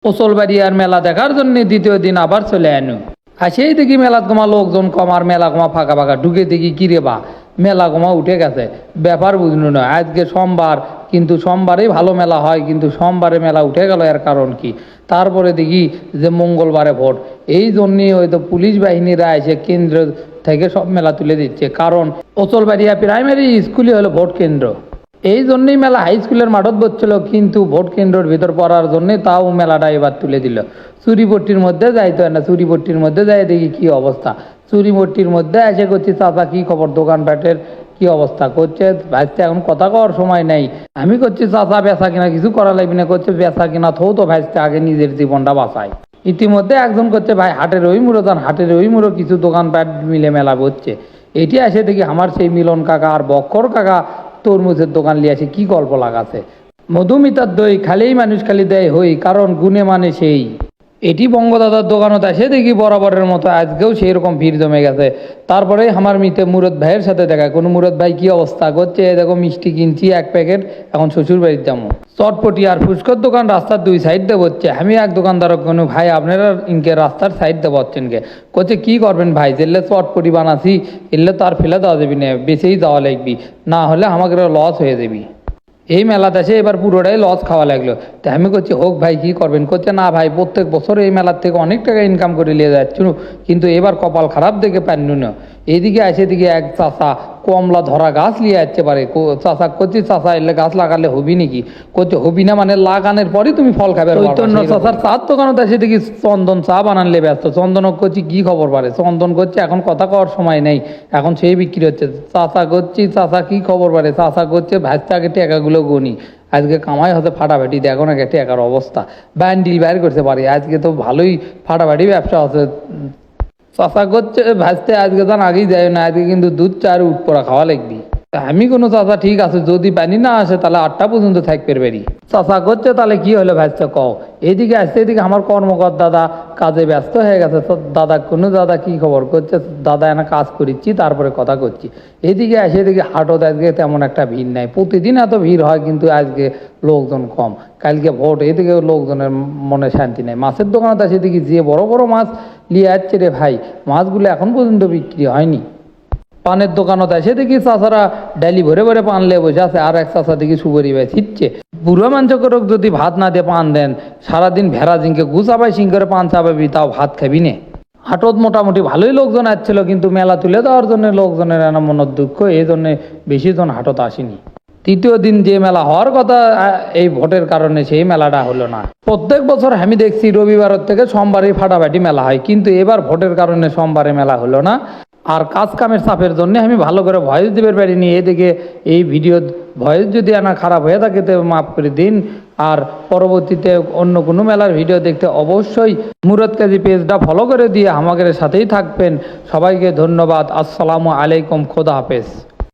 ওসলবাড়ি আর মেলা দেখার জন্য দ্বিতীয় দিন আবার চলে আনু। আর সেই দেখি মেলাত কমা লোকজন কম আর মেলা কমা ফাঁকা ফাঁকা, ঢুকে দেখি কিরে বা মেলা কমা উঠে গেছে। ব্যাপার বুঝলো না, আজকে সোমবার, কিন্তু সোমবারেই ভালো মেলা হয়, কিন্তু সোমবারে মেলা উঠে গেল, এর কারণ কি? তারপরে দেখি যে মঙ্গলবারে ভোট, এই জন্যই হয়তো পুলিশ বাহিনীরা এসে কেন্দ্র থেকে সব মেলা তুলে দিচ্ছে, কারণ ওচলবাড়িয়া প্রাইমারি স্কুলই হলো ভোট কেন্দ্র। এই জন্যই মেলা হাই স্কুলের মাঠত বসছিল, কিন্তু ভোট কেন্দ্রের ভিতর পড়ার জন্যে তাও মেলাটা এবার তুলে দিল। চুরিপট্টির মধ্যে যাইতো না, চুরিপট্টির মধ্যে যাই দেখি কি অবস্থা। চুরিপট্টির মধ্যে এসে করছি, চাচা কি খবর, দোকানপাটের কি অবস্থা? করছে ভাইতে এখন কথা কওয়ার সময় নেই। আমি করছি চাচা বেচা কিনা কিছু করা লাগবে না। করছে বেচা কিনা থৌ তো ভাইতে আগে নিজের জীবনটা বাঁচায়। ইতিমধ্যে একজন করছে ভাই হাটের ওই মুড়ো যান, হাটের ওই মুড়ো কিছু দোকানপাট মিলে মেলা বসছে। এটি এসে দেখি আমার সেই মিলন কাকা আর বক্কর কাকা তরমুজের দোকান লিয়ে আসে, কি গল্প লাগাছে। মধুমিতার দই খালেই মানুষ খালি দেয় হই, কারণ গুণে মানে সেই। এটি বঙ্গদাদার দোকানত এসে দেখি বরাবরের মতো আজকেও সেই রকম ভিড় জমে গেছে। তারপরে আমার মিতে মুরদ ভাইয়ের সাথে দেখা, কোনো মুরদ ভাই কি অবস্থা করছে, দেখো মিষ্টি কিনছি 1 প্যাকেট, এখন শ্বশুর বাড়ির যাবো। চটপটি আর ফুচকার দোকান রাস্তার 2 সাইড দিয়ে বসছে। আমি এক দোকানদারক কোনো ভাই আপনারা ইনকে রাস্তার সাইড দিয়ে বসছেন কে? করছে কি করবেন ভাই, যেলে চটপটি বানাছি এলে তো আর ফেলে দেওয়া যাবি না, বেঁচেই যাওয়া লাগবি, না হলে আমাকে লস হয়ে যাবি। এই মেলাতে এসে এবার পুরোটাই লস খাওয়া লাগলো। তো আমি করছি হোক ভাই কি করবেন? করছে না ভাই প্রত্যেক বছর এই মেলার থেকে অনেক টাকা ইনকাম করে নিয়ে যাচ্ছিল, কিন্তু এবার কপাল খারাপ দেখে পানু না। এইদিকে আসে দিকে এক চাষা কমলা ধরা গাছ নিয়ে আসতে পারে। চাষা করছি চাষা এলে গাছ লাগালে হবি নাকি? করছে হবি না মানে লাগানোর পরই তুমি ফল খাবে। চৈতন্য চাষার চার দোকানত এসে দেখি চন্দন চা বানানলে ব্যস্ত। চন্দন করছি কি খবর পারে? চন্দন করছে এখন কথা কওয়ার সময় নেই, এখন সেই বিক্রি হচ্ছে। চাষা করছি চাষা কি খবর পারে? চাষা করছে ভাজতে আগে টাকাগুলো গনি, আজকে কামাই হতে ফাটাফাটি, দেখো না টাকার অবস্থা, ব্যান্ডিল বাইর করতে পারি, আজকে তো ভালোই ফাটাফাটি ব্যবসা হচ্ছে। চাষা করছে ভাজতে আজকে তার আগেই যায় না, আজকে কিন্তু দুধ চা আর উঠপড়া খাওয়া লাগবি। আমি কোনো চাষা ঠিক আছে, যদি পানি না আসে তাহলে 8টা পর্যন্ত থাকতে পারি। চাষা করছে তাহলে কি হলো ভাজতে কও। এইদিকে আসতে এদিকে আমার কর্মকর দাদা কাজে ব্যস্ত হয়ে গেছে। তো দাদা কোনো দাদা কি খবর? করছে দাদা এনে কাজ করিচ্ছি তারপরে কথা করছি। এদিকে আসে এদিকে হাটত আজকে তেমন একটা ভিড় নাই, প্রতিদিন এত ভিড় হয় কিন্তু আজকে লোকজন কম। কালকে ভোট, এদিকে লোকজনের মনে শান্তি নেই। মাছের দোকানত আসে দেখি যে বড় বড় মাছ নিয়ে আসছে রে ভাই, মাছগুলো এখন পর্যন্ত বিক্রি হয়নি। পানের দোকানত এসে দেখি চাষারা ডালি ভরে ভরে পান লে বসে আছে, আর এক চাষা দেখি সুবরি ভাই ছিটছে। বুড়ো মানুষকের যদি ভাত না দিয়ে পান দেন, সারাদিন ভেড়া জিঙ্কে গুছাবাই সিং করে পান চাপাবি, তাও ভাত খাবি নে। হাটত মোটামুটি ভালোই লোকজন আসছিল, কিন্তু মেলা তুলে দেওয়ার জন্য লোকজনের এনা মনের দুঃখ, এই জন্যে বেশি জন হাটত আসেনি। তৃতীয় দিন যে মেলা হওয়ার কথা এই ভোটের কারণে, সেই মেলাটা হলো না। প্রত্যেক বছর আমি দেখছি রবিবার থেকে সোমবারই ফাটাফাটি মেলা হয়, কিন্তু এবার ভোটের কারণে সোমবারে মেলা হলো না। আর কাজ কামের চাপের জন্য আমি ভালো করে ভয়েস দিতে পারিনি। এদিকে এই ভিডিও ভয়েস যদি আনা খারাপ হয়ে থাকে তো মাফ করে দিন। আর পরবর্তীতে অন্য কোনো মেলার ভিডিও দেখতে অবশ্যই মুরাদ কাজী পেজটা ফলো করে দিয়ে আমাদের সাথেই থাকবেন। সবাইকে ধন্যবাদ। আসসালামু আলাইকুম, খোদা হাফেজ।